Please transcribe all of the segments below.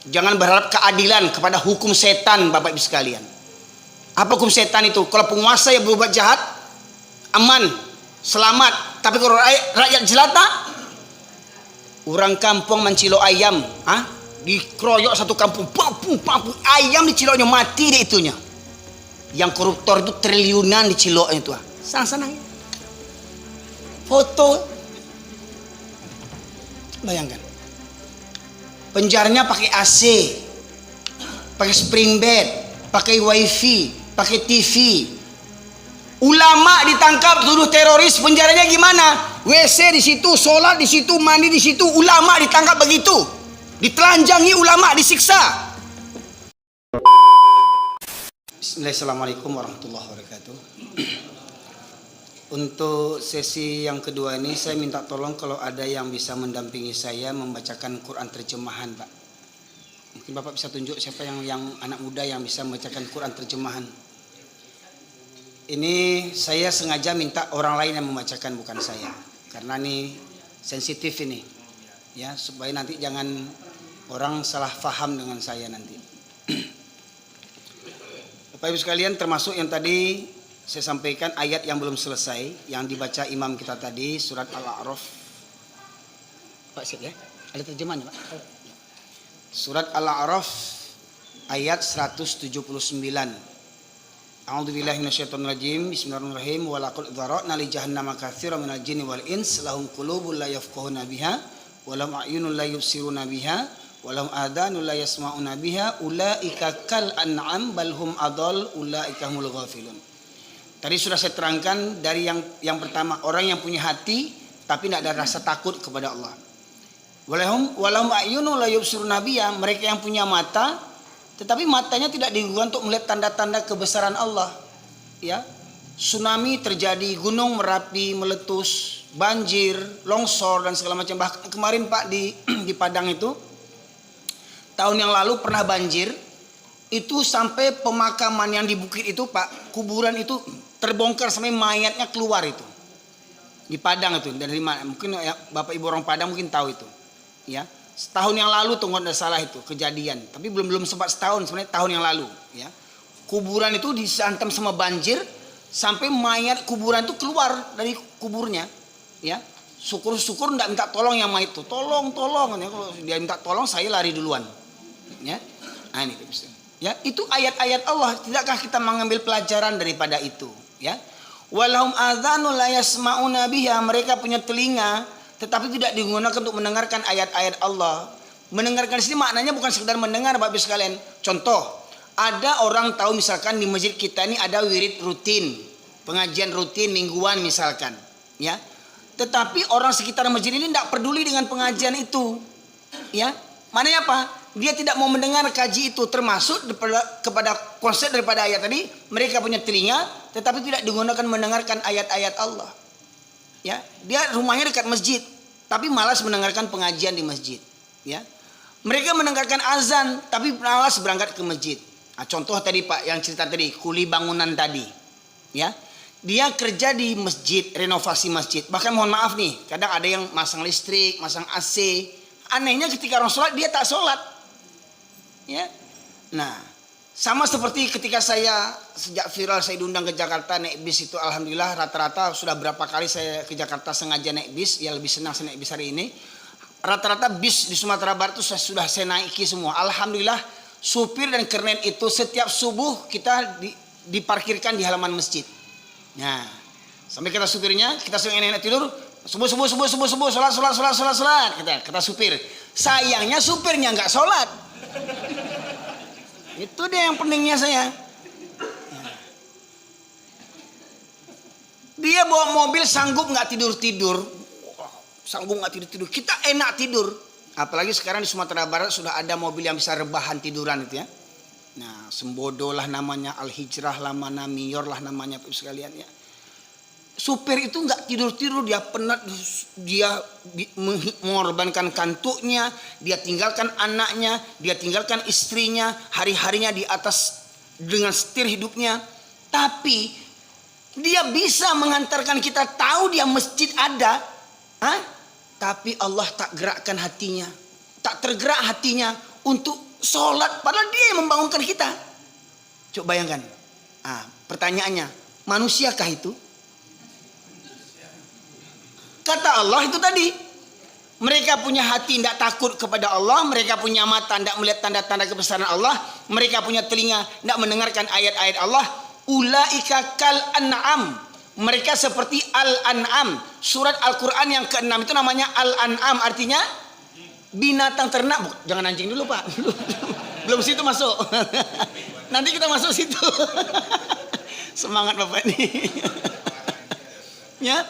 Jangan berharap keadilan kepada hukum setan, Bapak Ibu sekalian. Apa hukum setan itu? Kalau penguasa yang berbuat jahat, aman, selamat. Tapi kalau rakyat jelata, orang kampung mencilok ayam, dikeroyok satu kampung, pampung, ayam diciloknya, mati deh itunya. Yang koruptor itu triliunan diciloknya itu. Sana-sana. Foto. Bayangkan. Penjaranya pakai AC, pakai spring bed, pakai wifi, pakai TV. Ulama ditangkap tuduh teroris, penjaranya gimana? WC di situ, sholat di situ, mandi di situ. Ulama ditangkap begitu, ditelanjangi ulama, disiksa. Bismillahirrahmanirrahim warahmatullahi wabarakatuh. Untuk sesi yang kedua ini saya minta tolong kalau ada yang bisa mendampingi saya membacakan Quran terjemahan, Pak. Mungkin Bapak bisa tunjuk siapa yang anak muda yang bisa membacakan Quran terjemahan. Ini saya sengaja minta orang lain yang membacakan, bukan saya. Karena ini sensitif ini. Ya, supaya nanti jangan orang salah faham dengan saya nanti. Bapak Ibu sekalian, termasuk yang tadi saya sampaikan ayat yang belum selesai yang dibaca imam kita tadi, surat Al-A'raf. Pak siap ya? Ada terjemahannya, Pak? Surat Al-A'raf ayat 179. A'udzubillahi minasyaitonirrajim. Bismillahirrahmanirrahim. Wa laqad dzara'na li jahannama katsiran minal jinni wal ins lahum qulubun la yafqahuna biha wa lahum a'yunun la yubsiruna biha wa lahum adhanun la yasma'una biha ulaika kal an'am bal hum adall ulaika humul ghafilun. Tadi sudah saya terangkan dari yang pertama, orang yang punya hati tapi tidak ada rasa takut kepada Allah. Walahum a'yunun la yubsiruna biha, mereka yang punya mata tetapi matanya tidak digunakan untuk melihat tanda-tanda kebesaran Allah. Ya. Tsunami terjadi, gunung Merapi meletus, banjir, longsor dan segala macam. Bahkan kemarin Pak di Padang itu tahun yang lalu pernah banjir. Itu sampai pemakaman yang di bukit itu Pak, kuburan itu terbongkar sampai mayatnya keluar itu. Di Padang itu, dari mana? Mungkin ya, Bapak Ibu orang Padang mungkin tahu itu. Ya. Setahun yang lalu tuh nggak salah itu kejadian. Tapi belum sempat setahun, sebenarnya tahun yang lalu, ya. Kuburan itu disantam sama banjir sampai mayat kuburan itu keluar dari kuburnya, ya. Syukur-syukur enggak minta tolong yang mayat itu. Tolong. Ya, kalau dia minta tolong saya lari duluan. Ya. Nah, ini bisa. Ya, itu ayat-ayat Allah. Tidakkah kita mengambil pelajaran daripada itu? Ya, walahum adzanul la yasma'una biha, mereka punya telinga tetapi tidak digunakan untuk mendengarkan ayat-ayat Allah. Mendengarkan di sini maknanya bukan sekedar mendengar, Bapak Ibu sekalian. Contoh, ada orang tahu misalkan di masjid kita ini ada wirid rutin, pengajian rutin mingguan misalkan, ya. Tetapi orang sekitar masjid ini tidak peduli dengan pengajian itu, ya. Maknanya apa? Dia tidak mau mendengar kaji itu, termasuk kepada konsep daripada ayat tadi. Mereka punya telinga tetapi tidak digunakan mendengarkan ayat-ayat Allah, ya. Dia rumahnya dekat masjid tapi malas mendengarkan pengajian di masjid, ya. Mereka mendengarkan azan tapi malas berangkat ke masjid. Nah, contoh tadi Pak yang cerita tadi, kuli bangunan tadi, ya. Dia kerja di masjid, renovasi masjid. Bahkan mohon maaf nih, kadang ada yang masang listrik, masang AC. Anehnya ketika orang sholat dia tak sholat. Ya. Nah, sama seperti ketika saya sejak viral saya diundang ke Jakarta naik bis itu, alhamdulillah rata-rata sudah berapa kali saya ke Jakarta sengaja naik bis, ya lebih senang saya naik bis hari ini. Rata-rata bis di Sumatera Barat itu sudah saya naiki semua. Alhamdulillah supir dan kernet itu setiap subuh kita diparkirkan di halaman masjid. Nah, sampai kata supirnya, kita sering enak tidur, subuh sholat kata supir. Sayangnya supirnya nggak sholat. Itu dia yang pentingnya saya. Dia bawa mobil sanggup nggak tidur, kita enak tidur. Apalagi sekarang di Sumatera Barat sudah ada mobil yang bisa rebahan tiduran itu, ya. Nah, Sembodo lah namanya, Al-Hijrah lah, Manamiyor lah namanya, Bapak sekalian, ya. Supir itu nggak tidur, dia penat, dia mengorbankan kantuknya, dia tinggalkan anaknya, dia tinggalkan istrinya, hari-harinya di atas dengan setir hidupnya. Tapi dia bisa mengantarkan kita, tahu dia masjid ada, tapi Allah tak gerakkan hatinya, tak tergerak hatinya untuk sholat, padahal dia yang membangunkan kita. Coba bayangkan. Pertanyaannya, manusiakah itu? Kata Allah itu tadi, mereka punya hati tidak takut kepada Allah, mereka punya mata tidak melihat tanda-tanda kebesaran Allah, mereka punya telinga tidak mendengarkan ayat-ayat Allah. Ulaika kal an'am, mereka seperti al-an'am. Surat Al-Quran yang ke-6 itu namanya al-an'am, artinya binatang ternak. Jangan anjing dulu Pak, belum situ masuk. Nanti kita masuk situ. Semangat Bapak ini. Ya.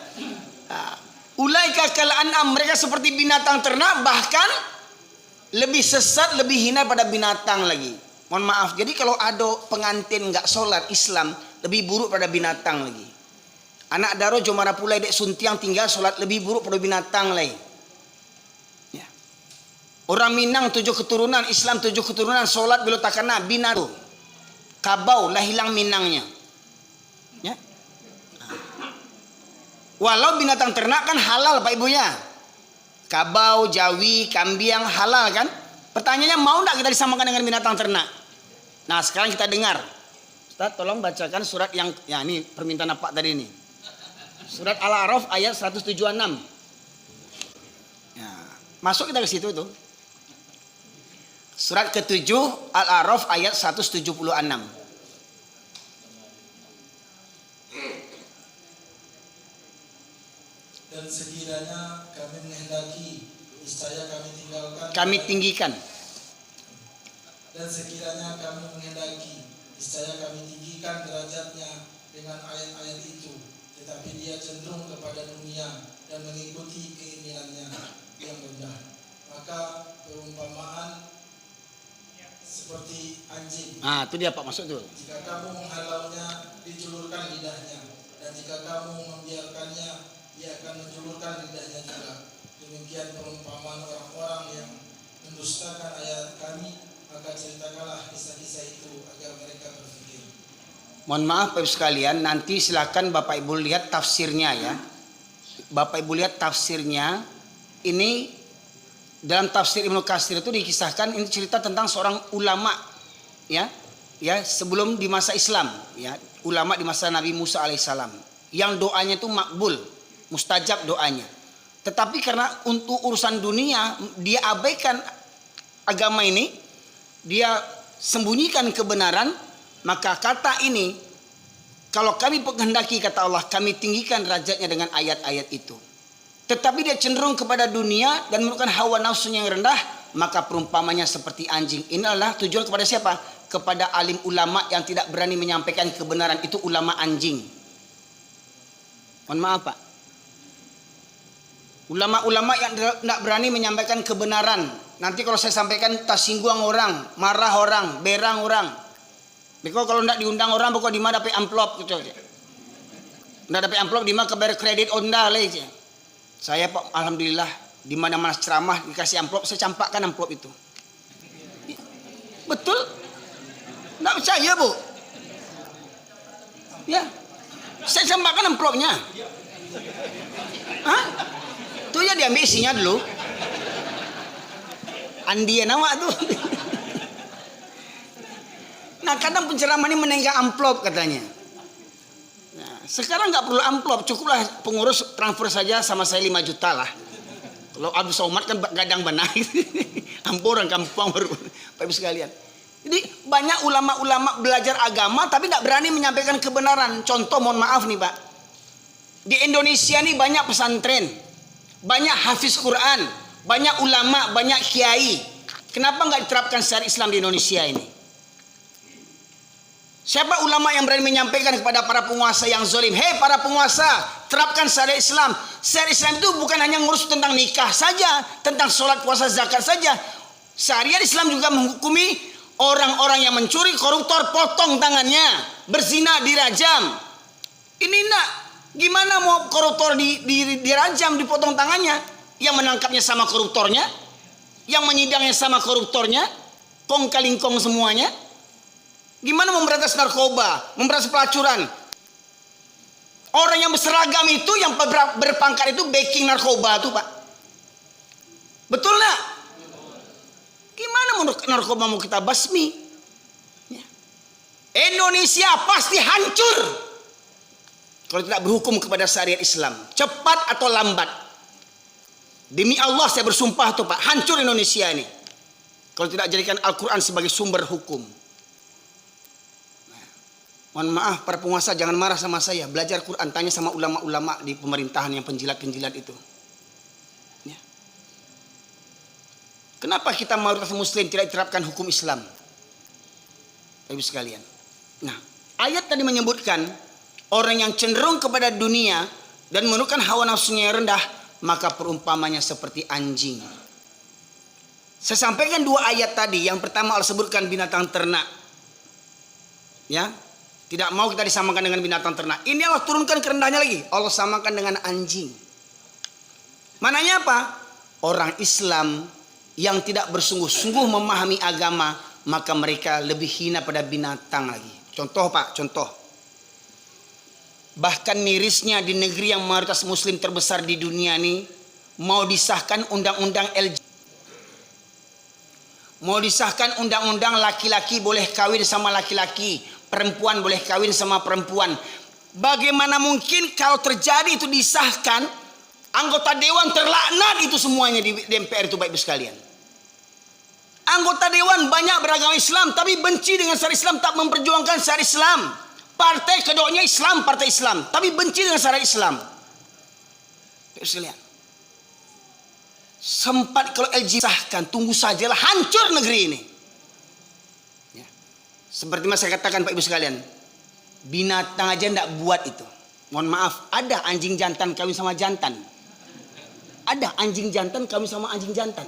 Ulaika kal an'am, mereka seperti binatang ternak, bahkan lebih sesat, lebih hina pada binatang lagi. Mohon maaf, jadi kalau ada pengantin nggak sholat Islam, lebih buruk pada binatang lagi. Anak daro jomara pulai dek suntiang tinggal sholat, lebih buruk pada binatang lagi. Ya. Orang Minang 7 keturunan, Islam 7 keturunan, sholat belum takana binatu. Kabau lah hilang Minangnya. Ya. Walau binatang ternak kan halal Pak Ibunya. Kabau, jawi, kambing halal kan? Pertanyaannya, mau enggak kita disamakan dengan binatang ternak? Nah sekarang kita dengar. Ustaz tolong bacakan surat yang, ya ini permintaan apa tadi ini. Surat Al-A'raf ayat 176. Ya, masuk kita ke situ tuh. Surat ke-7 Al-A'raf ayat 176. Dan sekiranya kami menghendaki, niscaya kami tinggalkan. Kami tinggikan. Dan sekiranya kami menghendaki, niscaya kami tinggikan derajatnya dengan ayat-ayat itu. Tetapi dia cenderung kepada dunia dan mengikuti keinginannya yang rendah. Maka perumpamaan seperti anjing. Itu dia Pak, masuk tuh. Jika kamu menghalaunya, dijulurkan lidahnya. Dan jika kamu membiarkannya, ia akan menjulurkan lidahnya juga. Demikian perumpamaan orang-orang yang mendustakan ayat kami, maka ceritakanlah kisah-kisah itu agar mereka berpikir. Mohon maaf Bapak Ibu sekalian, nanti silakan Bapak Ibu lihat tafsirnya ya. Bapak Ibu lihat tafsirnya. Ini dalam tafsir Ibnu Katsir itu dikisahkan, ini cerita tentang seorang ulama ya. Ya, sebelum di masa Islam ya, ulama di masa Nabi Musa alaihissalam yang doanya itu makbul, mustajab doanya. Tetapi karena untuk urusan dunia dia abaikan agama ini, dia sembunyikan kebenaran, maka kata ini, kalau kami menghendaki kata Allah, kami tinggikan derajatnya dengan ayat-ayat itu. Tetapi dia cenderung kepada dunia dan menurutkan hawa nafsunya yang rendah, maka perumpamannya seperti anjing. Ini adalah tujuan kepada siapa? Kepada alim ulama yang tidak berani menyampaikan kebenaran, itu ulama anjing. Mohon maaf Pak. Ulama-ulama yang tidak berani menyampaikan kebenaran. Nanti kalau saya sampaikan tersinggung orang, marah orang, berang orang. Because kalau tidak diundang orang, pokok di mana dapat amplop gitu. Tidak dapat amplop di mana kebayar kredit onda lah. Saya Pak, alhamdulillah di mana-mana ceramah dikasih amplop, saya campakkan amplop itu. Betul? Tidak percaya Bu? Ya, saya campakkan amplopnya. Hah? Tuh ya diambil isinya dulu. Andian nama tuh. Nah kadang penceramah ini menenggak amplop katanya. Nah, sekarang nggak perlu amplop, cukuplah pengurus transfer saja sama saya 5 juta lah. Kalau Abdul Somad kan gadang benar. Ampuran kampung baru. Pak Ibu sekalian. Jadi banyak ulama-ulama belajar agama tapi tidak berani menyampaikan kebenaran. Contoh, mohon maaf nih Pak. Di Indonesia nih banyak pesantren, banyak hafiz Quran, banyak ulama, banyak kiai. Kenapa nggak diterapkan syariat Islam di Indonesia ini? Siapa ulama yang berani menyampaikan kepada para penguasa yang zalim, hei para penguasa, terapkan syariat Islam. Syariat Islam itu bukan hanya ngurus tentang nikah saja, tentang sholat, puasa, zakat saja. Syariat Islam juga menghukumi orang-orang yang mencuri, koruptor, potong tangannya, berzina dirajam. Ini nak, gimana mau koruptor dirajam, dipotong tangannya? Yang menangkapnya sama koruptornya, yang menyidangnya sama koruptornya, kong kalingkong semuanya. Gimana memberantas narkoba, memberantas pelacuran? Orang yang berseragam itu, yang berpangkat itu backing narkoba tuh Pak. Betul nggak? Gimana mau narkoba mau kita basmi? Ya. Indonesia pasti hancur kalau tidak berhukum kepada syariat Islam, cepat atau lambat. Demi Allah saya bersumpah tuh Pak, hancur Indonesia ini kalau tidak jadikan Al-Quran sebagai sumber hukum. Mohon maaf para penguasa, jangan marah sama saya. Belajar Quran, tanya sama ulama-ulama di pemerintahan yang penjilat-penjilat itu. Ya. Kenapa kita mayoritas muslim tidak diterapkan hukum Islam? Ibu sekalian. Nah, ayat tadi menyebutkan orang yang cenderung kepada dunia dan menurunkan hawa nafsunya yang rendah, maka perumpamannya seperti anjing. Saya sampaikan dua ayat tadi. Yang pertama Allah sebutkan binatang ternak. Ya. Tidak mau kita disamakan dengan binatang ternak. Ini Allah turunkan kerendahnya lagi. Allah samakan dengan anjing. Mananya apa? Orang Islam yang tidak bersungguh-sungguh memahami agama, maka mereka lebih hina pada binatang lagi. Contoh Pak, contoh. Bahkan mirisnya di negeri yang mayoritas muslim terbesar di dunia ini, mau disahkan undang-undang LGBT. Mau disahkan undang-undang laki-laki boleh kawin sama laki-laki, perempuan boleh kawin sama perempuan. Bagaimana mungkin kalau terjadi itu disahkan, anggota dewan terlaknat itu semuanya di MPR itu Bapak Ibu sekalian. Anggota dewan banyak beragama Islam tapi benci dengan syariat Islam, tak memperjuangkan syariat Islam. Partai kedoknya Islam, partai Islam, tapi benci dengan syariat Islam. Bapak Ibu sekalian. Sempat kalau LGBT sahkan, tunggu sajalah, hancur negeri ini. Ya. Seperti yang saya katakan Pak Ibu sekalian, binatang aja tidak buat itu. Mohon maaf, ada anjing jantan kawin sama jantan. Ada anjing jantan kawin sama anjing jantan.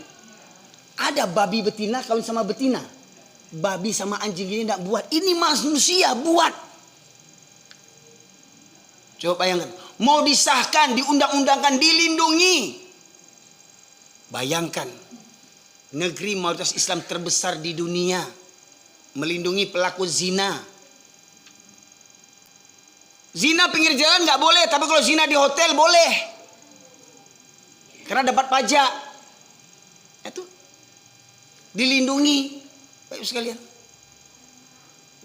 Ada babi betina kawin sama betina. Babi sama anjing ini tidak buat. Ini manusia buat. Coba bayangkan, mau disahkan, diundang-undangkan, dilindungi. Bayangkan, negeri mayoritas Islam terbesar di dunia melindungi pelaku zina. Zina pinggir jalan nggak boleh, tapi kalau zina di hotel boleh, karena dapat pajak. Itu dilindungi, Pak Ibu sekalian.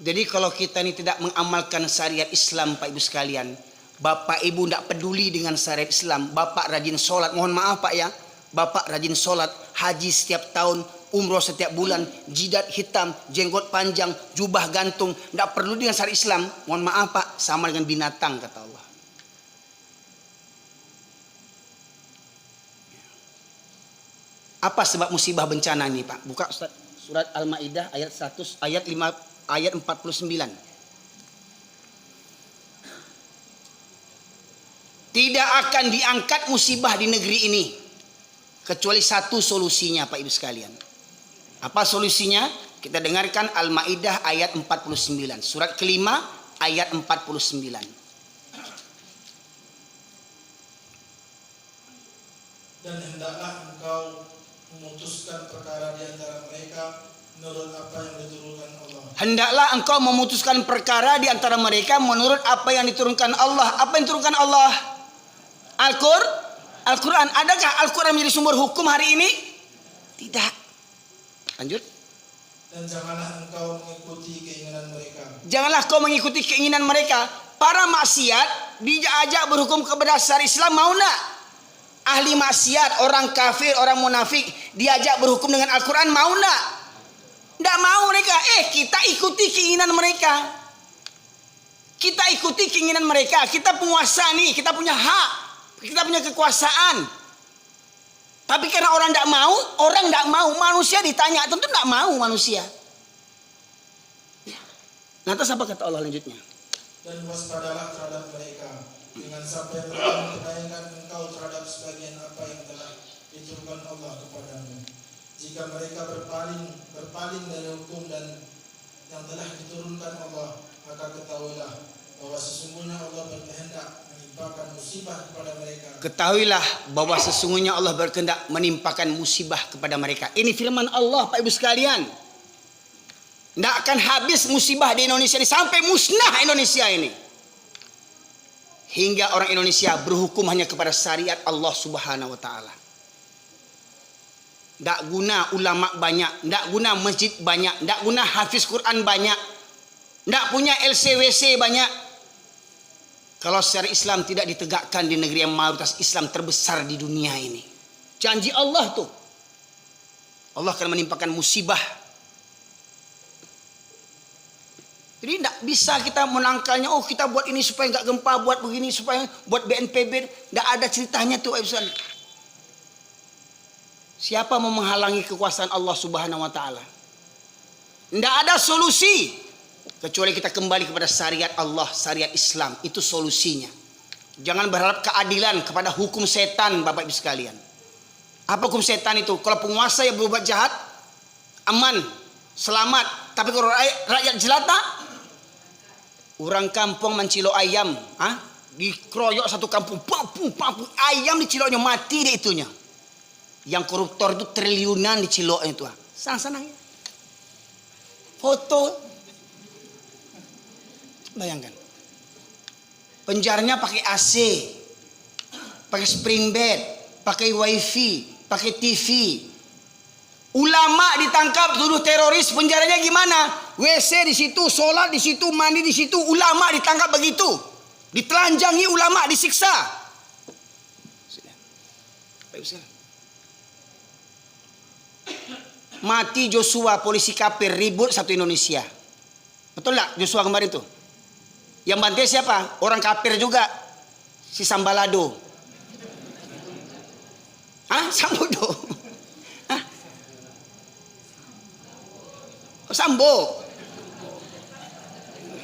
Jadi kalau kita ini tidak mengamalkan syariat Islam, Pak Ibu sekalian, Bapak Ibu tidak peduli dengan syariat Islam, Bapak rajin sholat, mohon maaf Pak ya, Bapak rajin sholat, haji setiap tahun, umroh setiap bulan, jidat hitam, jenggot panjang, jubah gantung, tidak perlu dengan syariat Islam. Mohon maaf Pak, sama dengan binatang kata Allah. Apa sebab musibah bencana ini Pak? Buka Ustaz, surat Al-Maidah ayat 100, ayat 49. Tidak akan diangkat musibah di negeri ini kecuali satu solusinya Pak Ibu sekalian. Apa solusinya? Kita dengarkan Al-Maidah ayat 49. Surat kelima ayat 49. Dan hendaklah engkau memutuskan perkara di antara mereka menurut apa yang diturunkan Allah. Hendaklah engkau memutuskan perkara di antara mereka menurut apa yang diturunkan Allah. Apa yang diturunkan Allah? Al-Quran. Adakah Al-Quran menjadi sumber hukum hari ini? Tidak. Lanjut. Dan janganlah engkau mengikuti keinginan mereka. Janganlah kau mengikuti keinginan mereka. Para maksiat diajak berhukum kepada syariat Islam, mau nak? Ahli maksiat, orang kafir, orang munafik diajak berhukum dengan Al-Quran, mau nak? Tidak mau mereka. Kita ikuti keinginan mereka. Kita ikuti keinginan mereka. Kita penguasa nih, kita punya hak, kita punya kekuasaan. Tapi karena orang tidak mau, manusia ditanya, tentu tidak mau manusia. Lantas apa kata Allah lanjutnya? Dan waspadalah terhadap mereka, dengan sampai mereka menayangkan engkau terhadap sebagian apa yang telah diturunkan Allah kepadamu. Jika mereka berpaling dari hukum dan yang telah diturunkan Allah, maka ketahuilah bahwa sesungguhnya Allah berkehendak menimpakan musibah kepada mereka. Ketahuilah bahwa sesungguhnya Allah berkehendak menimpakan musibah kepada mereka. Ini firman Allah Pak Ibu sekalian. Tidak akan habis musibah di Indonesia ini sampai musnah Indonesia ini. Hingga orang Indonesia berhukum hanya kepada syariat Allah Subhanahu wa taala. Ndak guna ulama banyak, ndak guna masjid banyak, ndak guna hafiz Quran banyak, ndak punya LCWC banyak. Kalau syariat Islam tidak ditegakkan di negeri yang mayoritas Islam terbesar di dunia ini. Janji Allah tuh. Allah akan menimpakan musibah. Jadi tidak bisa kita menangkalnya. Oh, kita buat ini supaya nggak gempa, buat begini supaya buat BNPB. Tidak ada ceritanya tuh. Siapa mau menghalangi kekuasaan Allah Subhanahu Wa Taala? Tidak ada solusi kecuali kita kembali kepada syariat Allah, syariat Islam. Itu solusinya. Jangan berharap keadilan kepada hukum setan, Bapak Ibu sekalian. Apa hukum setan itu? Kalau penguasa yang berbuat jahat, aman, selamat. Tapi kalau rakyat jelata, orang kampung mencilok ayam, dikeroyok satu kampung, ayam diciloknya mati deh itunya. Yang koruptor itu triliunan diciloknya itu. Senang-senang ya. Foto. Bayangkan. Penjaranya pakai AC, pakai spring bed, pakai wifi, pakai TV. Ulama ditangkap tuduh teroris, penjaranya gimana? WC di situ, sholat di situ, mandi di situ. Ulama ditangkap begitu, ditelanjangi ulama, disiksa. Mati Joshua, polisi kafir, ribut satu Indonesia. Betul nggak Joshua kemarin itu? Yang bantai siapa? Orang kafir juga, si Sambalado. Sambodo. Sambo.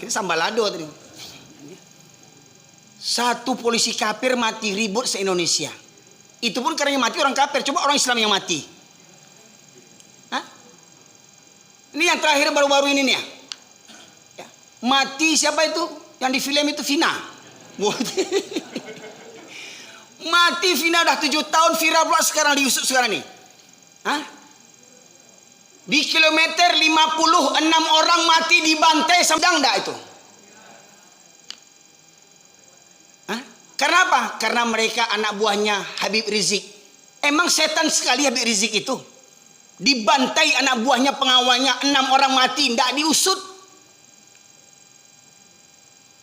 Kita Sambalado tadi. Satu polisi kafir mati ribut se-Indonesia. Itu pun karena yang mati orang kafir. Coba orang Islam yang mati. Ini yang terakhir baru-baru ini nih ya. Mati siapa itu? Yang di film itu Vina. Mati Vina dah 7 tahun, viral pula sekarang diusut sekarang nih. Di kilometer 56 orang mati dibantai sedang enggak itu? Karena apa? Karena mereka anak buahnya Habib Rizik. Emang setan sekali Habib Rizik itu. Dibantai anak buahnya, pengawalnya, 6 orang mati, enggak diusut.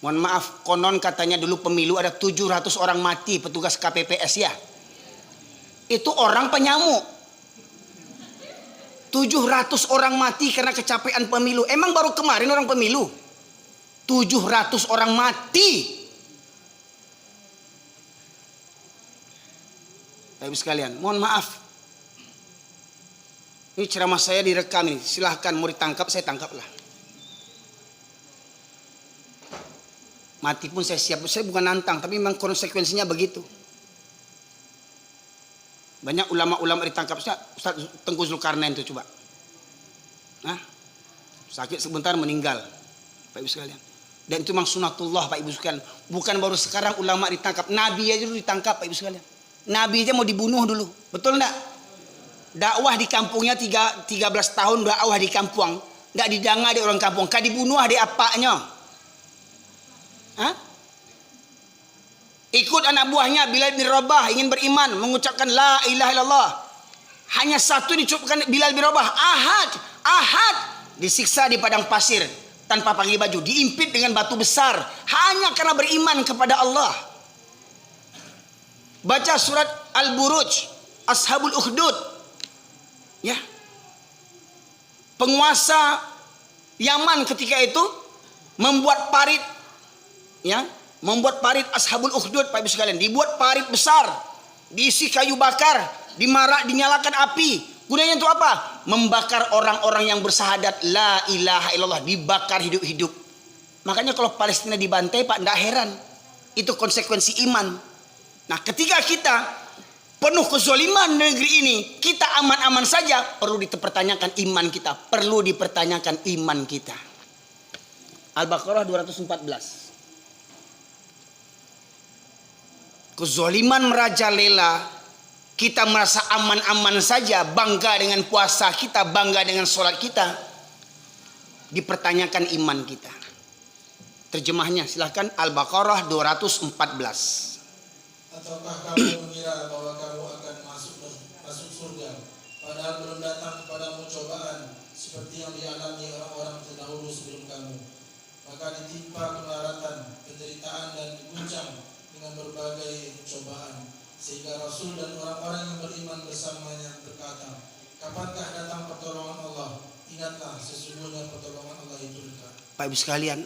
Mohon maaf, konon katanya dulu pemilu ada 700 orang mati petugas KPPS ya. Itu orang penyamuk. 700 orang mati karena kecapean pemilu. Emang baru kemarin orang pemilu? 700 orang mati. Bapak sekalian, mohon maaf. Ini ceramah saya direkam ini. Silahkan mau ditangkap, saya tangkaplah. Mati pun saya siap. Saya bukan nantang, tapi memang konsekuensinya begitu. Banyak ulama-ulama ditangkap. Ustaz Tengku Zulkarnain itu coba. Sakit sebentar meninggal. Pak Ibu sekalian. Dan itu memang sunatullah Pak Ibu sekalian. Bukan baru sekarang ulama ditangkap. Nabi aja dulu ditangkap Pak Ibu sekalian. Nabi aja mau dibunuh dulu. Betul enggak? Dakwah di kampungnya 13 tahun dakwah di kampung. Enggak didanga di orang kampung. Kah dibunuh di apanya? Ikut anak buahnya Bilal bin Rabah ingin beriman, mengucapkan la ilaha illallah. Hanya satu diucapkan Bilal bin Rabah, ahad, disiksa di padang pasir tanpa pakai baju, diimpit dengan batu besar hanya karena beriman kepada Allah. Baca surat Al-Buruj, Ashabul Ukhdud. Ya. Penguasa Yaman ketika itu membuat parit, ya, membuat parit Ashabul Ukhdud Pak Ibu sekalian. Dibuat parit besar, diisi kayu bakar, dinyalakan api. Gunanya untuk apa? Membakar orang-orang yang bersahadat la ilaha illallah, dibakar hidup-hidup. Makanya kalau Palestina dibantai Pak, enggak heran. Itu konsekuensi iman. Nah, ketika kita penuh kezaliman negeri ini, kita aman-aman saja, perlu dipertanyakan iman kita, perlu dipertanyakan iman kita. Al-Baqarah 214. Kezaliman merajalela, kita merasa aman-aman saja, bangga dengan puasa kita, bangga dengan sholat kita, dipertanyakan iman kita. Terjemahnya silahkan Al-Baqarah 214. Ataukah kamu mengira bahwa kamu akan masuk surga pada padahal belum datang kepadamu cobaan seperti yang dialami orang-orang terdahulu sebelum kamu. Maka ditimpa kemelaratan, penderitaan dan diguncang dengan berbagai cobaan, sehingga Rasul dan orang-orang yang beriman bersamanya berkata, kapankah datang pertolongan Allah? Ingatlah, sesungguhnya pertolongan Allah itu dekat. Pak Ibu sekalian,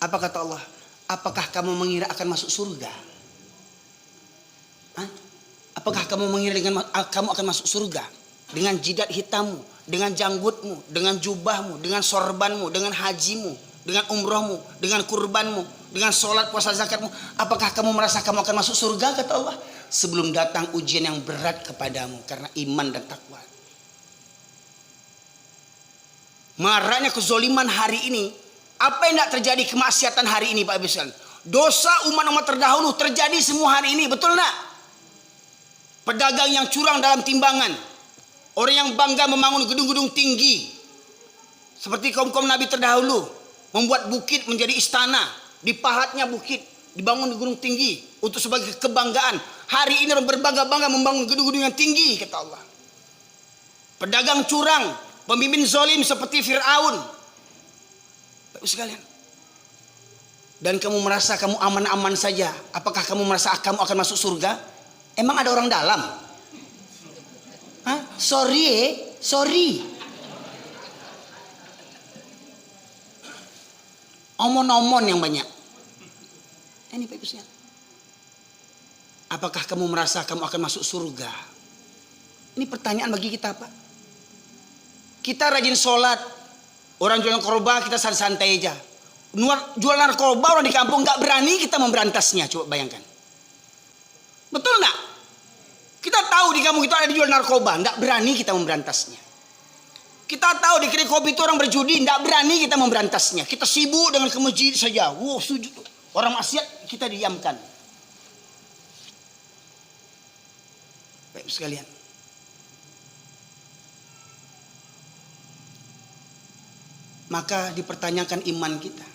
apa kata Allah? Apakah kamu mengira akan masuk surga? Hah? Apakah kamu mengira kamu akan masuk surga dengan jidat hitammu, dengan janggutmu, dengan jubahmu, dengan sorbanmu, dengan hajimu, dengan umrohmu, dengan kurbanmu, dengan sholat, puasa, zakatmu? Apakah kamu merasa kamu akan masuk surga? Kata Allah, sebelum datang ujian yang berat kepadamu karena iman dan takwa. Maraknya kezoliman hari ini. Apa yang tidak terjadi kemaksiatan hari ini, Pak Ibu sekalian? Dosa umat-umat terdahulu terjadi semua hari ini, betul enggak? Pedagang yang curang dalam timbangan, orang yang bangga membangun gedung-gedung tinggi, seperti kaum-kaum Nabi terdahulu, membuat bukit menjadi istana, dipahatnya bukit, dibangun di gunung tinggi untuk sebagai kebanggaan. Hari ini orang berbangga-bangga membangun gedung-gedung yang tinggi, kata Allah. Pedagang curang, pemimpin zalim seperti Fir'aun, Bapak sekalian. Dan kamu merasa kamu aman-aman saja. Apakah kamu merasa kamu akan masuk surga? Emang ada orang dalam? Hah? Sorry. Omon-omon yang banyak. Ini Pak Ibu sekalian. Apakah kamu merasa kamu akan masuk surga? Ini pertanyaan bagi kita, Pak. Kita rajin sholat, orang jual narkoba kita santai aja. Jual narkoba orang di kampung nggak berani kita memberantasnya, coba bayangkan. Betul nggak? Kita tahu di kampung itu ada dijual narkoba, nggak berani kita memberantasnya. Kita tahu di kedai kopi itu orang berjudi, nggak berani kita memberantasnya. Kita sibuk dengan ke masjid saja. Wow, sujud. Orang maksiat kita diamkan. Baik sekalian. Maka dipertanyakan iman kita.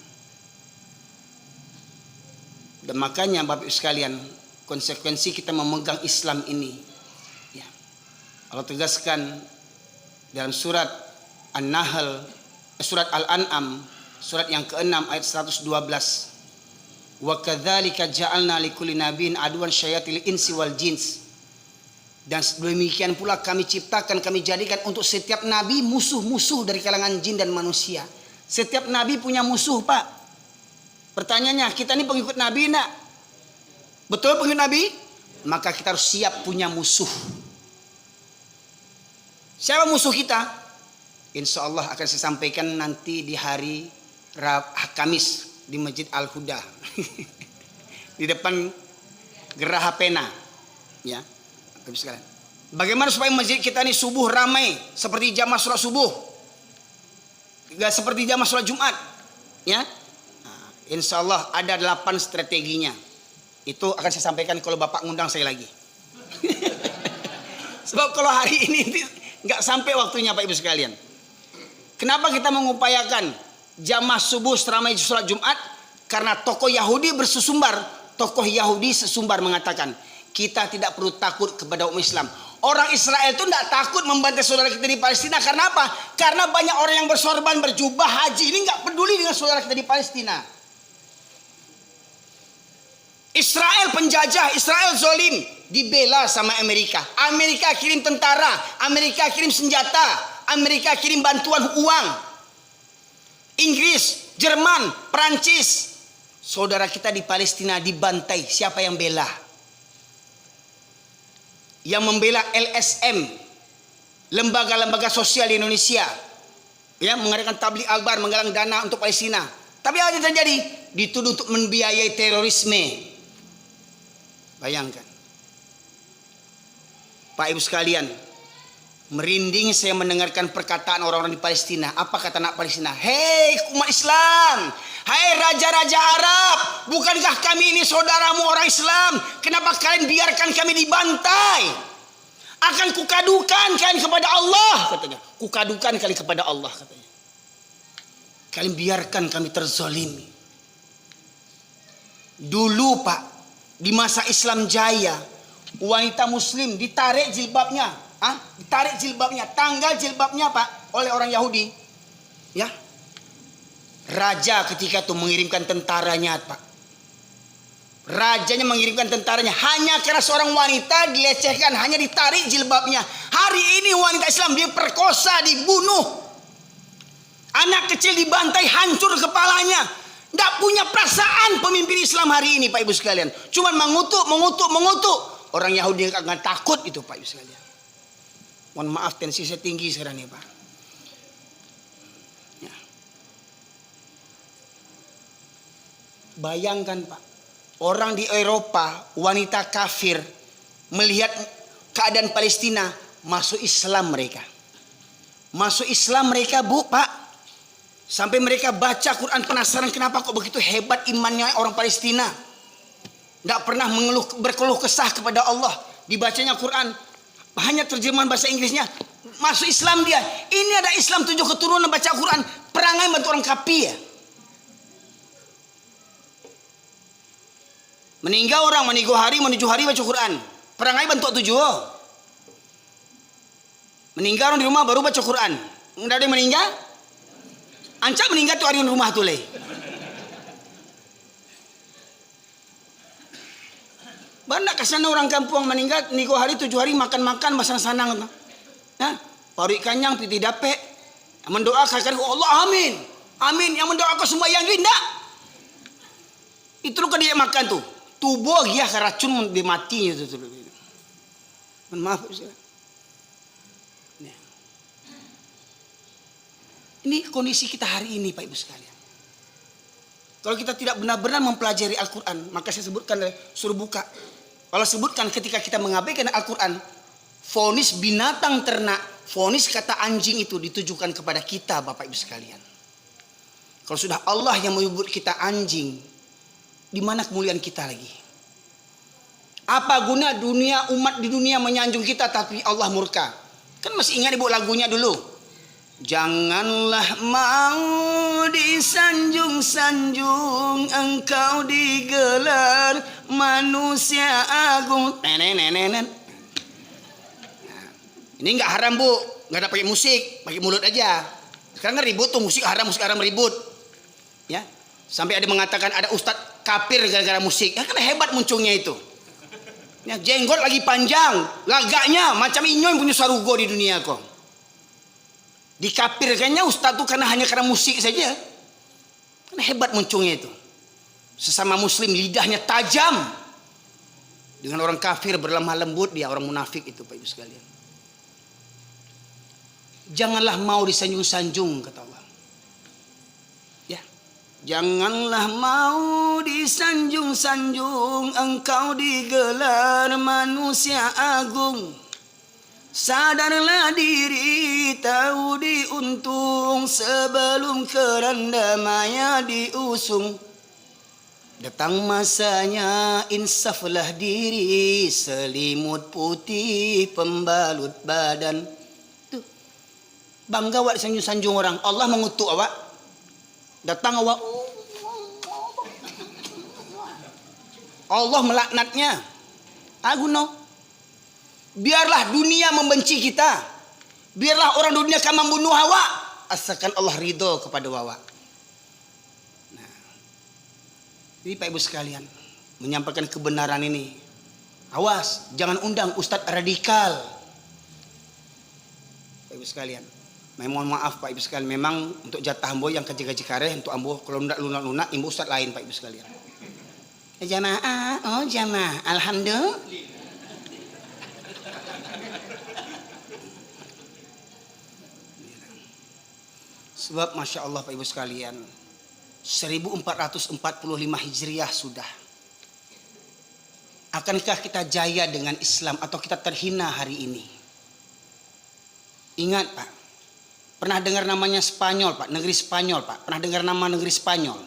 Dan makanya Bapak Ibu sekalian, konsekuensi kita memegang Islam ini, ya, Allah tegaskan dalam surat An-Nahl, surat Al-An'am, surat yang ke-6 ayat 112. Wa kadzalika ja'alna likulli nabiyyin aduwan syayatil insi wal jins. Dan demikian pula kami ciptakan, kami jadikan untuk setiap nabi musuh-musuh dari kalangan jin dan manusia. Setiap nabi punya musuh, Pak. Pertanyaannya, kita ini pengikut nabi enggak? Betul pengikut nabi? Maka kita harus siap punya musuh. Siapa musuh kita? Insya Allah akan saya sampaikan nanti di hari Kamis di Masjid Al-Huda. Di depan Geraha Pena. Ya. Bagaimana supaya masjid kita ini subuh ramai seperti jamaah sholat subuh, gak seperti jamaah sholat Jumat, ya? Nah, insya Allah ada 8 strateginya. Itu akan saya sampaikan kalau Bapak ngundang saya lagi. Sebab kalau hari ini nggak sampai waktunya, Pak Ibu sekalian. Kenapa kita mengupayakan jamaah subuh seramai sholat Jumat? Karena tokoh Yahudi bersusumbar, tokoh Yahudi sesumbar mengatakan, kita tidak perlu takut kepada umat Islam. Orang Israel itu tidak takut membantai saudara kita di Palestina. Karena apa? Karena banyak orang yang bersorban, berjubah, haji. Ini nggak peduli dengan saudara kita di Palestina. Israel penjajah, Israel zolim, dibela sama Amerika. Amerika kirim tentara, Amerika kirim senjata, Amerika kirim bantuan uang. Inggris, Jerman, Perancis. Saudara kita di Palestina dibantai. Siapa yang bela? Yang membela LSM, lembaga-lembaga sosial di Indonesia, ya, mengadakan tabligh akbar, menggalang dana untuk Palestina. Tapi apa yang terjadi? Dituduh untuk membiayai terorisme. Bayangkan, Pak Ibu sekalian, merinding saya mendengarkan perkataan orang-orang di Palestina. Apa kata anak Palestina? Hei umat Islam, hai raja-raja Arab, bukankah kami ini saudaramu orang Islam? Kenapa kalian biarkan kami dibantai? Akan kukadukan kalian kepada Allah, katanya. Kukadukan kalian kepada Allah, katanya. Kalian biarkan kami terzalimi. Dulu, Pak, di masa Islam jaya, wanita muslim ditarik jilbabnya, Ditarik jilbabnya, tanggal jilbabnya Pak oleh orang Yahudi. Ya. Raja ketika itu mengirimkan tentaranya Pak. Rajanya mengirimkan tentaranya hanya karena seorang wanita dilecehkan, hanya ditarik jilbabnya. Hari ini wanita Islam diperkosa, dibunuh. Anak kecil dibantai, hancur kepalanya. Tidak punya perasaan pemimpin Islam hari ini Pak Ibu sekalian. Cuman mengutuk. Orang Yahudi akan takut itu Pak Ibu sekalian. Mohon maaf tensi saya tinggi sekarang nih Pak. Ya. Bayangkan Pak. Orang di Eropa, wanita kafir melihat keadaan Palestina, masuk Islam mereka. Masuk Islam mereka Bu, Pak. Sampai mereka baca Quran penasaran kenapa kok begitu hebat imannya orang Palestina. Tidak pernah berkeluh kesah kepada Allah. Dibacanya Quran, hanya terjemahan bahasa Inggrisnya. Masuk Islam dia. Ini ada Islam 7 keturunan baca Quran. Perangai bantu orang kafir ya. Meninggal orang menuju hari baca Quran. Perangai bantu 7. Meninggal orang di rumah baru baca Quran. Enggak ada yang meninggal. Ancak meninggal tuh hari di rumah tuh leh. Banyak kesana orang kampung meninggal niku hari 7 hari makan-makan masan sanang. Nah, paru kanyang piti dape. Mendoakan Allah amin. Amin yang mendoakan semua yang indah. Itu lo dia makan tuh. Tubuh dia racun dia mati itu. Maaf. Ini kondisi kita hari ini Pak Ibu sekalian. Kalau kita tidak benar-benar mempelajari Al-Quran, maka saya sebutkan suruh buka. Kalau sebutkan ketika kita mengabaikan Al-Quran, vonis binatang ternak, vonis kata anjing itu ditujukan kepada kita Bapak Ibu sekalian. Kalau sudah Allah yang menyebut kita anjing, di mana kemuliaan kita lagi? Apa guna dunia umat di dunia menyanjung kita tapi Allah murka? Kan masih ingat ibu lagunya dulu. Janganlah mau disanjung-sanjung, engkau digelar manusia agung. Nah, ini nggak haram Bu, nggak ada pakai musik, pakai mulut aja. Sekarang kan ribut tuh musik haram ribut. Ya, sampai ada mengatakan ada ustadz kafir gara-gara musik. Ya kan hebat munculnya itu. Ya, jenggot lagi panjang, lagaknya macam inyoy punya sarugo di dunia kok. Dikafirkannya ustadz tuh hanya karena musik saja. Kan hebat munculnya itu. Sesama muslim lidahnya tajam. Dengan orang kafir berlemah lembut dia orang munafik itu Pak Ibu sekalian. Janganlah mau disanjung-sanjung kata Allah. Janganlah mau disanjung-sanjung, engkau digelar manusia agung. Sadarlah diri, tahu diuntung, sebelum keranda maya diusung. Datang masanya insaflah diri, selimut putih pembalut badan. Tuh. Bangga awak disanjung-sanjung orang, Allah mengutuk awak. Datang awak, Allah melaknatnya. Aguno. Biarlah dunia membenci kita. Biarlah orang dunia akan membunuh awak. Asalkan Allah ridho kepada awak. Nah, jadi Pak Ibu sekalian, menyampaikan kebenaran ini. Awas, jangan undang ustadz radikal. Pak Ibu sekalian. Mohon maaf Pak Ibu sekalian, memang untuk jatah ambo yang gaji kareh untuk ambo kalau ndak lunak-lunak imbu ustaz lain Pak Ibu sekalian. Jamaah, jamaah, alhamdulillah. Sebab Masya Allah Pak Ibu sekalian, 1445 Hijriah sudah. Akankah kita jaya dengan Islam atau kita terhina hari ini? Ingat Pak, pernah dengar namanya Spanyol Pak, negeri Spanyol Pak. Pernah dengar nama negeri Spanyol?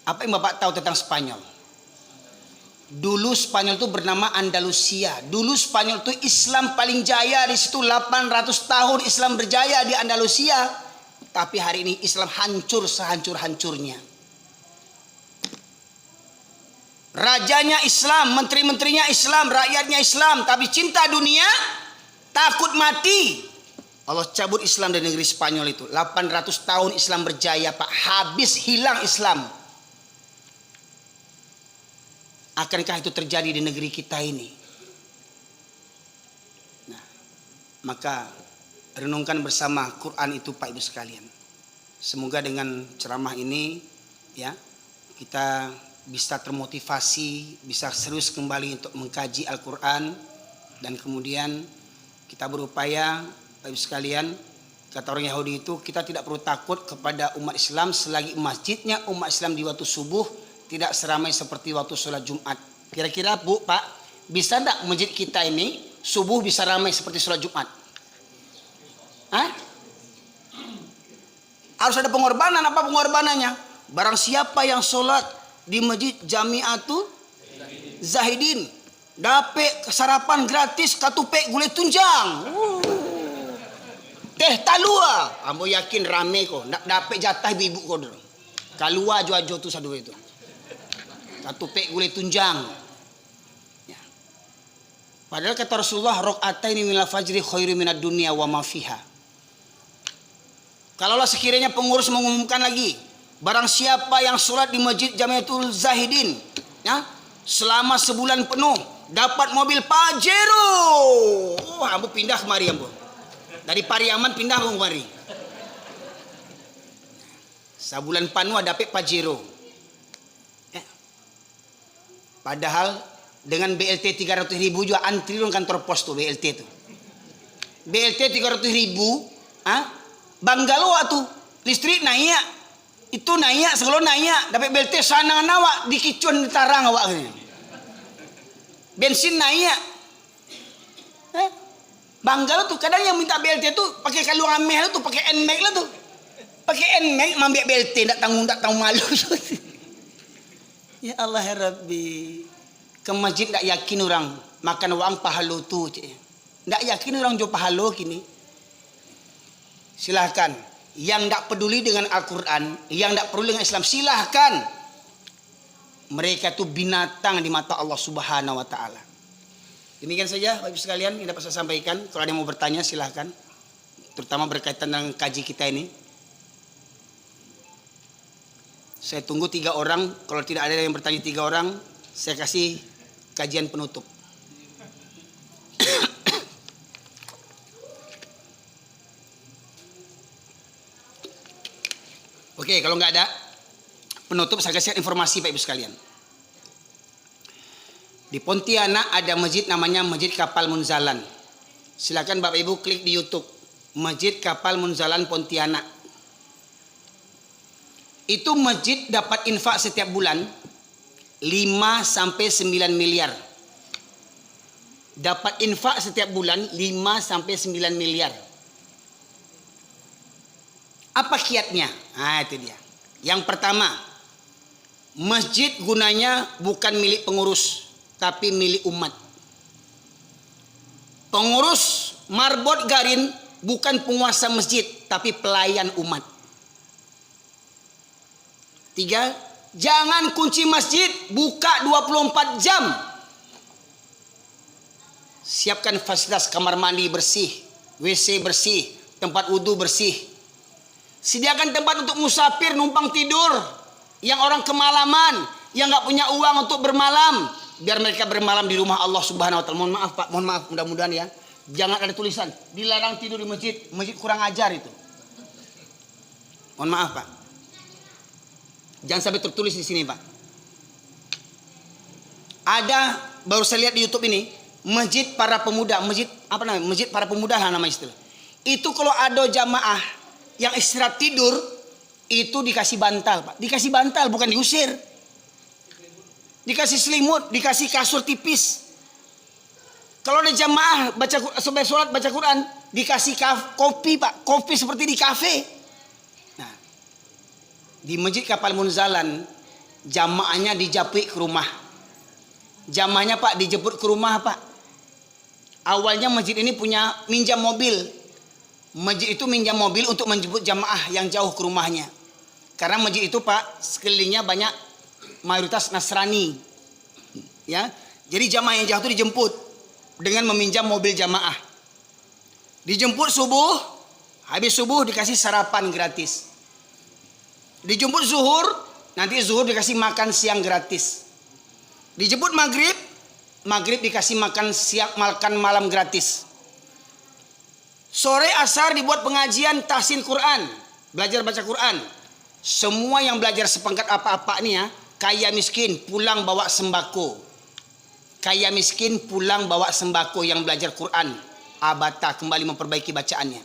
Apa yang Bapak tahu tentang Spanyol? Dulu Spanyol itu bernama Andalusia. Dulu Spanyol itu Islam paling jaya di situ, 800 tahun Islam berjaya di Andalusia. Tapi hari ini Islam hancur sehancur-hancurnya. Rajanya Islam, menteri-menterinya Islam, rakyatnya Islam, tapi cinta dunia takut mati. Allah cabut Islam dari negeri Spanyol itu. 800 tahun Islam berjaya Pak. Habis hilang Islam. Akankah itu terjadi di negeri kita ini? Nah, maka renungkan bersama Quran itu Pak Ibu sekalian. Semoga dengan ceramah ini ya kita bisa termotivasi, bisa serius kembali untuk mengkaji Al-Quran, dan kemudian kita berupaya Bapak Ibu sekalian, kata orang Yahudi itu, kita tidak perlu takut kepada umat Islam selagi masjidnya umat Islam di waktu subuh tidak seramai seperti waktu sholat Jumat. Kira-kira Bu, Pak, bisa enggak masjid kita ini subuh bisa ramai seperti sholat Jumat? Hah? Harus ada pengorbanan. Apa pengorbanannya? Barang siapa yang sholat di masjid Jamiatul Zahidin dapat sarapan gratis katupek gulai tunjang. Teh talua, ambo yakin rame kok. Nak dapat jatah ibu kau dulu. Kalua jo tu sadu itu. Satu pek gulai tunjang. Ya. Padahal kata Rasulullah, rakaataini minal fajri khairu minad dunya wa ma fiha. Kalaulah sekiranya pengurus mengumumkan lagi, barang siapa yang sholat di masjid Jamiatul Zahidin, ya, selama sebulan penuh dapat mobil Pajero. Oh, ambo pindah kemari ambo. Dari Pariaman pindah ke kemari. Sebulan penuh dapat Pajero. Ya. Padahal dengan BLT 300.000 juga antri dong kantor pos tuh BLT tuh. BLT 300.000, Banggalo tuh listrik naik. Itu naik, sebelum naik dapat BLT sana awak dikicun ditarang awak. Bensin naik. Banggalo tuh kadang yang minta BLT tuh pakai kalung ameh tuh, pakai NMAX lah tuh. Pakai NMAX mambek BLT ndak tanggung malu. Ya Allah ya Rabbi. Ke masjid ndak yakin orang makan uang pahalo tuh. Ndak yakin orang jo pahalo kini. Silahkan. Yang ndak peduli dengan Al-Quran, yang ndak peduli dengan Islam, silahkan. Mereka tuh binatang di mata Allah Subhanahu wa Ta'ala. Demikian saja Bapak Ibu sekalian yang dapat saya sampaikan. Kalau ada yang mau bertanya silahkan, terutama berkaitan dengan kaji kita ini. Saya tunggu 3 orang. Kalau tidak ada yang bertanya 3 orang, saya kasih kajian penutup. Oke, kalau nggak ada penutup, saya kasih informasi Bapak Ibu sekalian. Di Pontianak ada masjid namanya Masjid Kapal Munzalan. Silakan Bapak Ibu klik di YouTube Masjid Kapal Munzalan Pontianak. Itu masjid dapat infak setiap bulan 5 sampai 9 miliar. Dapat infak setiap bulan 5 sampai 9 miliar. Apa kiatnya? Nah, itu dia. Yang pertama, masjid gunanya bukan milik pengurus, tapi milik umat. Pengurus marbot garin bukan penguasa masjid, tapi pelayan umat. 3, jangan kunci masjid, buka 24 jam. Siapkan fasilitas kamar mandi bersih, WC bersih, tempat wudhu bersih. Sediakan tempat untuk musafir numpang tidur, yang orang kemalaman, yang nggak punya uang untuk bermalam, biar mereka bermalam di rumah Allah Subhanahu wa Ta'ala. Mohon maaf Pak, mohon maaf, mudah-mudahan ya, jangan ada tulisan dilarang tidur di masjid, masjid kurang ajar itu. Mohon maaf Pak, jangan sampai tertulis di sini Pak. Ada, baru saya lihat di YouTube ini, masjid para pemuda, masjid apa namanya, masjid para pemuda lah nama istilah. Itu kalau ada jamaah yang istirahat tidur, itu dikasih bantal Pak, dikasih bantal, bukan diusir. Dikasih selimut, dikasih kasur tipis. Kalau ada jamaah baca sholat baca Quran, dikasih kopi Pak, kopi seperti di kafe. Nah, di Masjid Kapal Munzalan jamaahnya dijapuk ke rumah. Jamaahnya Pak dijemput ke rumah Pak. Awalnya masjid ini punya minjam mobil. Masjid itu minjam mobil untuk menjemput jamaah yang jauh ke rumahnya. Karena masjid itu Pak sekelilingnya banyak mayoritas Nasrani. Ya, jadi jamaah yang jauh itu dijemput dengan meminjam mobil jamaah. Dijemput subuh, habis subuh dikasih sarapan gratis. Dijemput zuhur, nanti zuhur dikasih makan siang gratis. Dijemput maghrib, maghrib dikasih makan siang, makan malam gratis. Sore asar dibuat pengajian tahsin Quran, belajar baca Quran. Semua yang belajar sepangkat apa-apa nih ya, kaya miskin pulang bawa sembako. Kaya miskin pulang bawa sembako yang belajar Quran. Abata kembali memperbaiki bacaannya.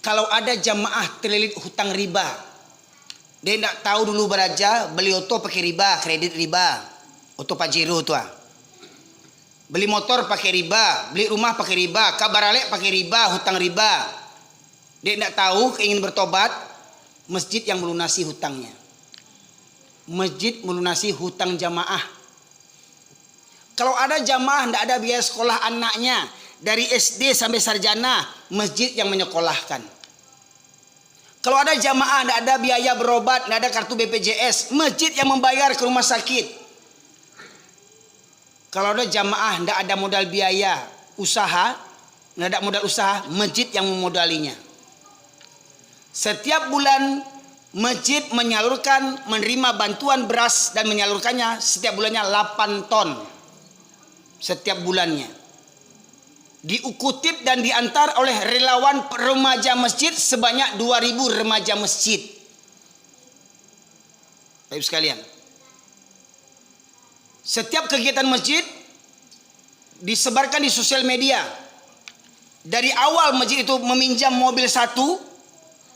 Kalau ada jamaah terlilit hutang riba, dia tidak tahu dulu beraja, beli oto pakai riba, kredit riba, oto Pajero tuh. Beli motor pakai riba, beli rumah pakai riba, kabaralek pakai riba, hutang riba. Dia tidak tahu, ingin bertobat, masjid yang melunasi hutangnya. Masjid melunasi hutang jamaah. Kalau ada jamaah tidak ada biaya sekolah anaknya, dari SD sampai sarjana, masjid yang menyekolahkan. Kalau ada jamaah tidak ada biaya berobat, tidak ada kartu BPJS, masjid yang membayar ke rumah sakit. Kalau ada jamaah tidak ada modal biaya usaha, tidak ada modal usaha, masjid yang memodalinya. Setiap bulan masjid menyalurkan, menerima bantuan beras dan menyalurkannya setiap bulannya 8 ton. Setiap bulannya. Diukutip dan diantar oleh relawan remaja masjid sebanyak 2.000 remaja masjid. Baik sekalian. Setiap kegiatan masjid disebarkan di sosial media. Dari awal masjid itu meminjam mobil 1,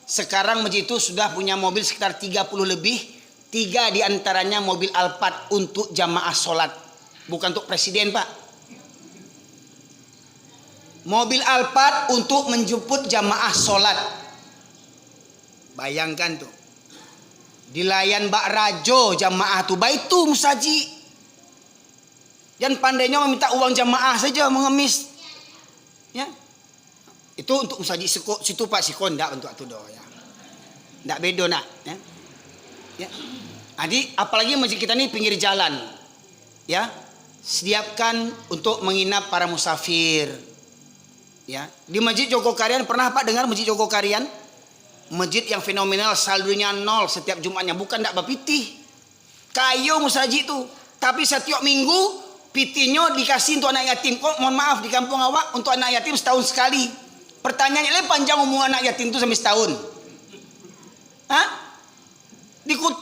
sekarang masjid itu sudah punya mobil sekitar 30 lebih. 3 diantaranya mobil Alphard untuk jamaah sholat. Bukan untuk presiden, Pak. Mobil Alphard untuk menjemput jamaah sholat. Bayangkan tuh. Dilayan Mbak Rajo jamaah tuh. Baitu musaji. Dan pandainya meminta uang jamaah saja mengemis. Ya. Itu untuk musaji situ Pak Sikon enggak untuk itu doa ya. Enggak bedo nak, ya. Ya. Jadi apalagi masjid kita ini pinggir jalan. Ya. Sediakan untuk menginap para musafir. Ya. Di Masjid Jogokarian pernah Pak dengar Masjid Jogokarian? Masjid yang fenomenal, saldonya 0 setiap Jumatnya, bukan enggak bapitih. Kayu musaji itu, tapi setiap minggu pitinya dikasih untuk anak yatim. Kok mohon maaf di kampung awak untuk anak yatim setahun sekali. Pertanyaannya lebih panjang umur anak yatim itu sampai setahun. Hah?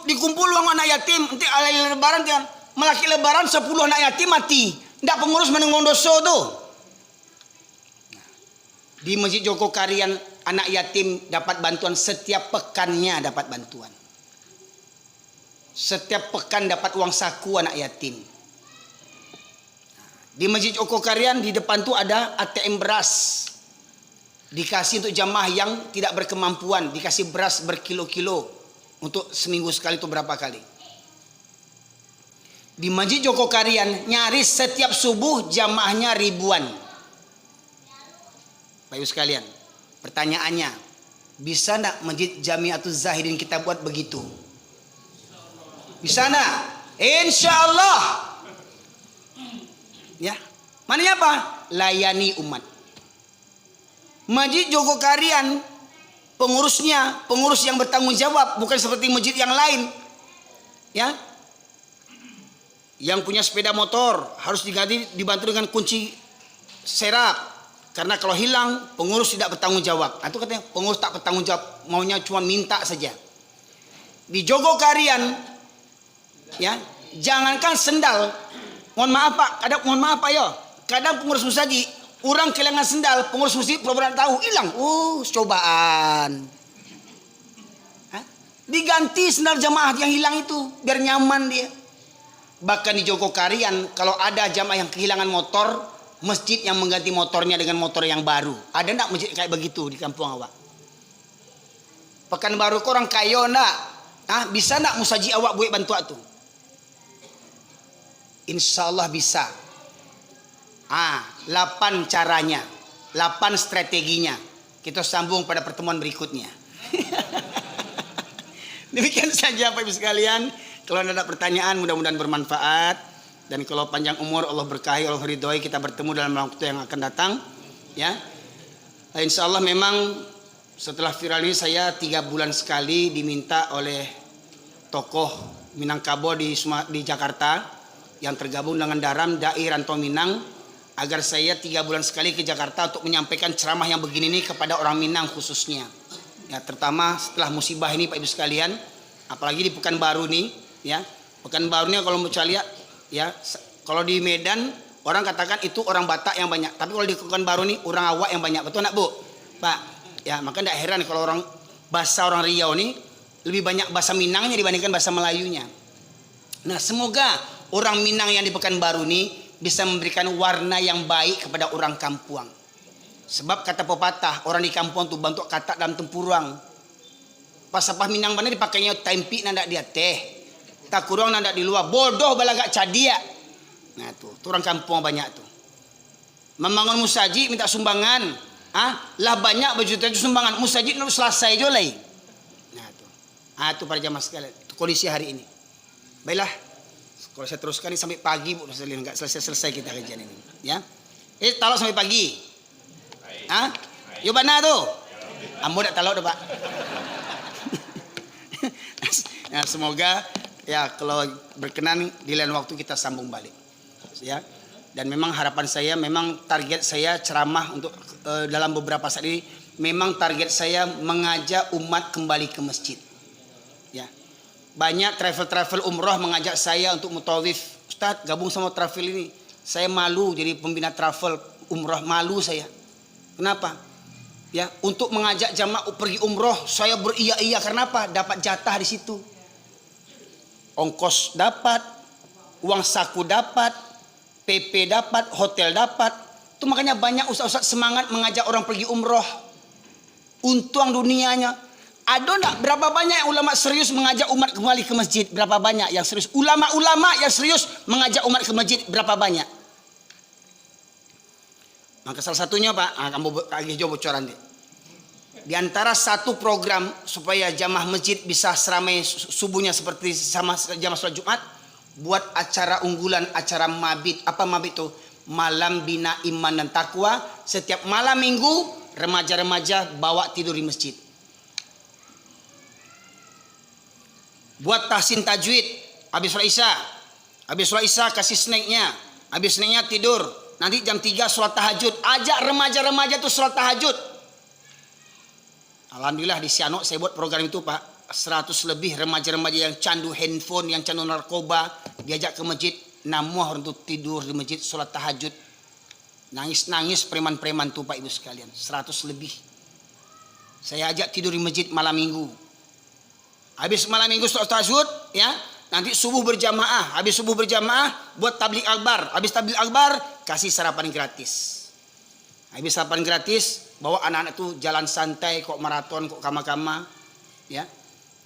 Dikumpul uang anak yatim, nanti alai lebaran kan. Melaki lebaran 10 anak yatim mati. Ndak pengurus menengok dosa tuh. Di Masjid Jogokarian anak yatim dapat bantuan setiap pekannya, dapat bantuan. Setiap pekan dapat uang saku anak yatim. Di Masjid Jogokarian di depan tuh ada ATM beras. Dikasih untuk jamaah yang tidak berkemampuan, dikasih beras berkilo-kilo untuk seminggu sekali itu berapa kali. Di Masjid Jogokarian nyaris setiap subuh jamaahnya ribuan. Bapak Ibu sekalian, pertanyaannya, bisa enggak Masjid Jamiatuz Zahidin kita buat begitu? Bisa enggak? Insya Allah. Ya, maknanya apa? Layani umat. Masjid Jogokarian pengurusnya, pengurus yang bertanggung jawab, bukan seperti masjid yang lain. Ya. Yang punya sepeda motor harus diganti, dibantu dengan kunci serap. Karena kalau hilang, pengurus tidak bertanggung jawab. Itu katanya pengurus tak bertanggung jawab, maunya cuma minta saja. Di Jogokarian, ya, jangankan sendal. Mohon maaf Pak, mohon maaf Pak ya. Kadang pengurus musaji, orang kehilangan sendal, pengurus masjid pura-pura tahu, hilang. Oh, cobaan. Hah? Diganti sendal jamaah yang hilang itu, biar nyaman dia. Bahkan di Jogokarian, kalau ada jamaah yang kehilangan motor, masjid yang mengganti motornya dengan motor yang baru. Ada enggak masjid kayak begitu di kampung awak? Pekanbaru kau orang kaya enggak? Ah, bisa enggak musaji awak buat bantu tuh? Insya Allah bisa. 8 caranya, 8 strateginya. Kita sambung pada pertemuan berikutnya. Demikian saja Bapak Ibu sekalian. Kalau ada pertanyaan mudah-mudahan bermanfaat. Dan kalau panjang umur Allah berkahi, Allah ridhoi, kita bertemu dalam waktu yang akan datang. Ya, insya Allah memang setelah viral ini saya 3 bulan sekali diminta oleh tokoh Minangkabau di Jakarta yang tergabung dengan Daram Dai Rantau Minang agar saya 3 bulan sekali ke Jakarta untuk menyampaikan ceramah yang begini nih kepada orang Minang khususnya. Ya, terutama setelah musibah ini Pak Ibu sekalian, apalagi di Pekanbaru nih, ya. Pekanbaru ini kalau mau lihat, ya, kalau di Medan orang katakan itu orang Batak yang banyak, tapi kalau di Pekanbaru nih orang Awak yang banyak, betul nak Bu? Pak, ya maka tidak heran kalau orang Riau nih lebih banyak bahasa Minangnya dibandingkan bahasa Melayunya. Nah, semoga orang Minang yang di Pekanbaru nih bisa memberikan warna yang baik kepada orang Kampuang. Sebab kata pepatah, orang di kampung tuh bantu kata dalam tempurung. Pas apa Minang mana dipakainya tempi nanda dia teh. Tak kurang nanda di luar, bodoh balagak cadia. Nah tuh orang kampung banyak tuh. Membangun musaji minta sumbangan. Lah banyak berjuta sumbangan. Musaji itu selesai jo lain. Nah tuh para jamaah sekalian. Itu kondisi hari ini. Baiklah. Kalau saya teruskan ini sampai pagi Bu, enggak selesai kita kajian ini, ya. Taruh sampai pagi. Yo mana tuh? Ambo dak tahu dah Pak. Nah, semoga ya kalau berkenan di lain waktu kita sambung balik. Ya. Dan memang harapan saya, memang target saya ceramah untuk dalam beberapa saat ini, memang target saya mengajak umat kembali ke masjid. Ya. Banyak travel umroh mengajak saya untuk mutawif. Ustaz, gabung sama travel ini. Saya malu jadi pembina travel umroh, malu saya. Kenapa? Ya, untuk mengajak jamaah pergi umroh, saya beria-iya karena apa? Dapat jatah di situ. Ongkos dapat, uang saku dapat, PP dapat, hotel dapat. Itu makanya banyak ustaz-ustaz semangat mengajak orang pergi umroh. Untung dunianya. Ada enggak berapa banyak yang ulama serius mengajak umat kembali ke masjid? Berapa banyak yang serius? Ulama-ulama yang serius mengajak umat ke masjid berapa banyak? Maka salah satunya Pak, kamu lagi jawab bocoran deh. Di antara satu program supaya jamaah masjid bisa seramai subuhnya seperti sama jamaah sholat Jumat, buat acara unggulan, acara mabit. Apa mabit itu? Malam bina iman dan takwa. Setiap malam minggu remaja-remaja bawa tidur di masjid. Buat tahsin tajwid, habis sholat isya kasih snacknya, habis snacknya tidur, nanti jam 3 sholat tahajud, ajak remaja-remaja tuh sholat tahajud. Alhamdulillah di Sianok saya buat program itu Pak, 100 lebih remaja-remaja yang candu handphone, yang candu narkoba, diajak ke masjid, namuah untuk tidur di masjid sholat tahajud. Nangis-nangis preman-preman tuh Pak Ibu sekalian, 100 lebih. Saya ajak tidur di masjid malam minggu. Habis malam minggu sholat tahajud, ya, nanti subuh berjamaah. Habis subuh berjamaah, buat tablik akbar. Habis tablik akbar, kasih sarapan gratis. Habis sarapan gratis, bawa anak-anak itu jalan santai, kok maraton, kok kama-kama, ya.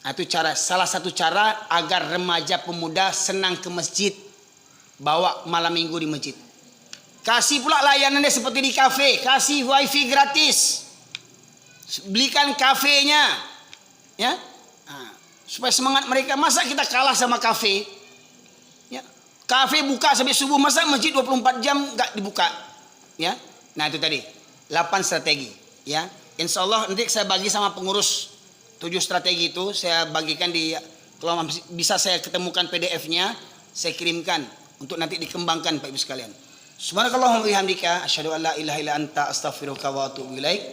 Nah, itu salah satu cara agar remaja pemuda senang ke masjid. Bawa malam minggu di masjid. Kasih pula layanannya seperti di kafe, kasih wifi gratis. Belikan kafenya, ya. Supaya semangat mereka. Masa kita kalah sama kafe? Ya. Kafe buka sampai subuh, masa masjid 24 jam nggak dibuka? Ya. Nah itu tadi 8 strategi. Ya. Insya Allah nanti saya bagi sama pengurus 7 strategi itu, saya bagikan di, kalau bisa saya ketemukan PDF-nya, saya kirimkan untuk nanti dikembangkan Pak Ibu sekalian. Subhanakallahumma wa bihamdika asyhadu an la ilaha illa anta astaghfiruka wa atubu ilaik.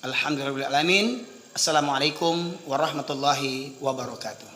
Alhamdulillahirabbil alamin. Assalamualaikum warahmatullahi wabarakatuh.